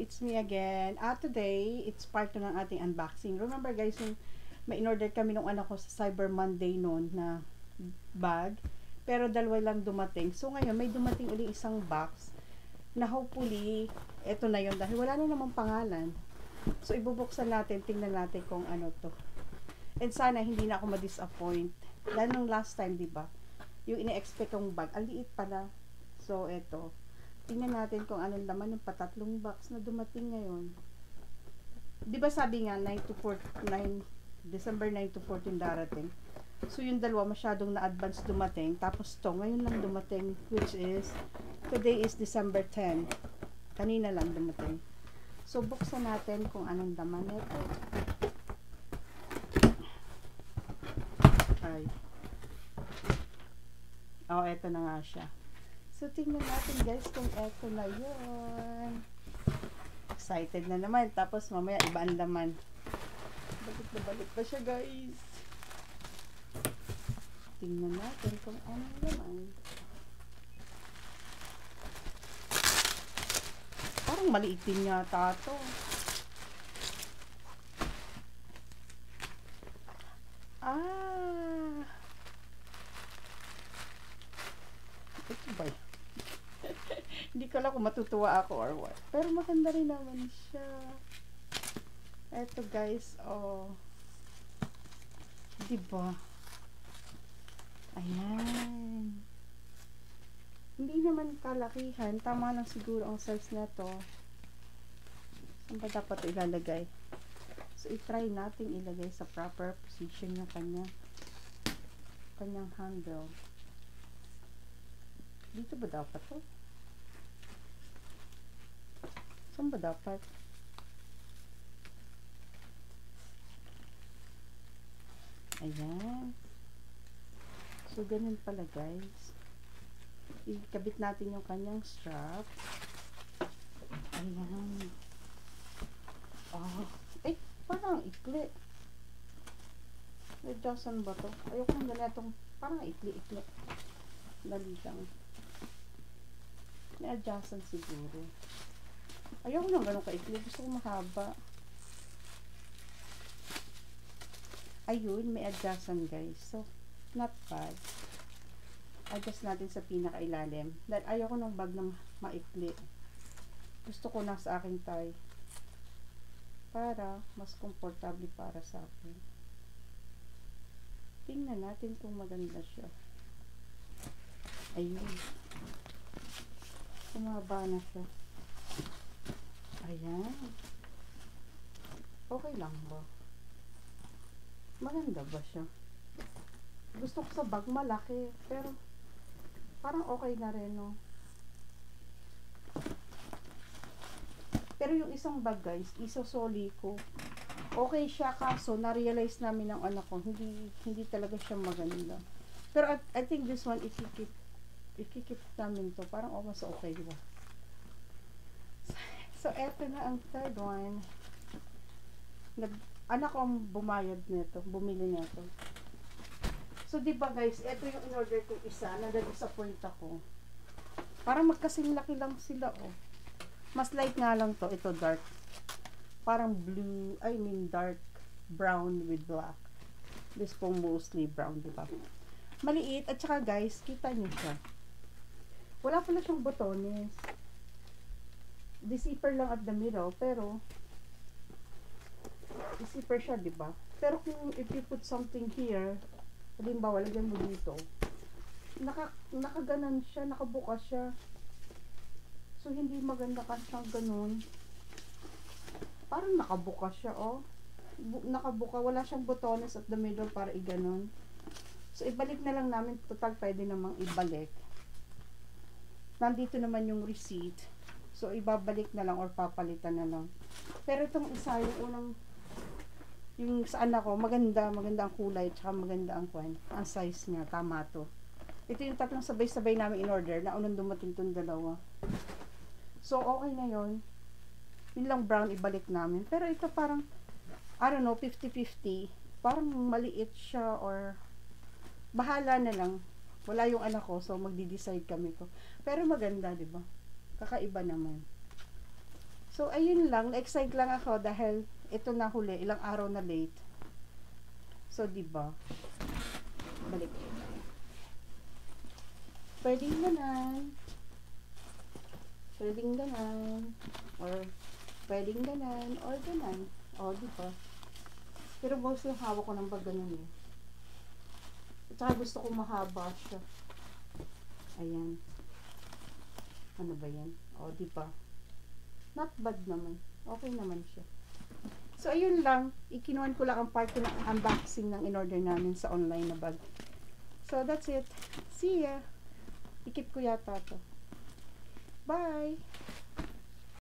it's me again. Today, it's part 2 ng ating unboxing. Remember guys, yung may in-order kami nung anak ko sa Cyber Monday noon na bag. Pero dalawa lang dumating. So ngayon, may dumating ulit isang box na hopefully, eto na yun. Dahil wala na namang pangalan. So ibubuksan natin, tingnan natin kung ano to. And sana hindi na ako ma-disappoint. Dahil nung last time, diba? Yung ine-expect kong bag, ang liit pala. So eto. Tingnan natin kung anong laman ng patatlong box na dumating ngayon. Di ba sabi nga, 9 December 9 to 14 darating. So yung dalawa masyadong na-advance dumating. Tapos to, ngayon lang dumating, which is, today is December 10. Kanina lang dumating. So buksan natin kung anong laman nito. Ay. Oh, eto na nga siya. So, tingnan natin guys kung eto na yun. Excited na naman. Tapos mamaya iba ang laman. Balik na balik pa siya guys. Tingnan natin kung anong laman. Parang maliit din yata ito. Ito ba yun? Hindi ko alam kung matutuwa ako or what. Pero maganda rin naman siya. Eto guys, oh. Diba? Ayan. Hindi naman kalakihan. Tama lang siguro ang size na to. Saan ba dapat ito ilalagay? So, i-try natin ilagay sa proper position yung kanyang handle. Dito ba dapat to? Saan ba dapat? Ayan. So, ganun pala guys. Ikabit natin yung kanyang strap. Ayan. Oh. Eh, parang ikli. Adjustan ba to? Ayoko nang ganitong parang ikli-ikli. Dali lang. May adjustan siguro. Ayoko nang ganun ka-ikli. Gusto ko mahaba. Ayun, may adjustan guys. So, not bad. Adjust natin sa pinakailalim. Dahil ayoko ng bag na maikli. Gusto ko na sa aking tie. Para mas komportable para sa akin. Tingnan natin kung maganda siya. Ayun. Kumaba na siya. Ayan. Okay lang ba? Maganda ba siya? Gusto ko sa bag malaki. Pero parang okay na rin, no? Pero yung isang bag guys, isosoli ko. Okay siya, kaso na-realize namin ng anak ko, hindi talaga siya maganda. Pero I think this one, ikikip namin to. Parang mas okay, diba? So, eto na ang third one. Anak ko ang bumayad nito, bumili nito. So, diba guys, eto yung in-order ko isa, na-disappoint ako. Parang magkasing laki lang sila, oh. Mas light nga lang to, ito dark. Parang blue, dark brown with black. This po mostly brown, diba? Maliit, at saka guys, kita nyo siya. Wala pala siyang botones. The zipper lang at the middle, pero the zipper siya, diba? Pero kung if you put something here, halimbawa, lagyan mo dito, nakaganan siya, nakabukas siya. So, hindi maganda kasi siyang ganun. Parang nakabukas siya, oh. Nakabuka, wala siyang botones at the middle para i-ganon. So, ibalik na lang namin. Total, pwede namang ibalik. Nandito naman yung receipt. So, ibabalik na lang or papalitan na lang. Pero itong isa, yung unang, yung sa anak ko, maganda ang kulay, tsaka maganda ang size niya, tama to. Ito yung tatlong sabay-sabay namin in-order, na unang dumating itong dalawa. So, okay na yun. Yun lang brown, ibalik namin. Pero ito parang, I don't know, 50-50. Parang maliit siya or bahala na lang. Wala yung anak ko, so magdi-decide kami ko. Pero maganda, di ba? Kakaiba naman. So, ayun lang. Na-excite lang ako dahil ito na huli. Ilang araw na late. So, diba? Balik. Pwedeng ganan. Pwedeng ganan. Or, pwedeng ganan. Or ganan. O, diba? Pero mostly hawak ko ng bag ganun eh. At saka gusto ko mahaba siya. Ayan. Ano ba yan? O, diba? Not bad naman. Okay naman siya. So, ayun lang. Ikinuhan ko lang ang part ng unboxing ng in-order namin sa online na bag. So, that's it. See ya. Ikip ko yata to. Bye!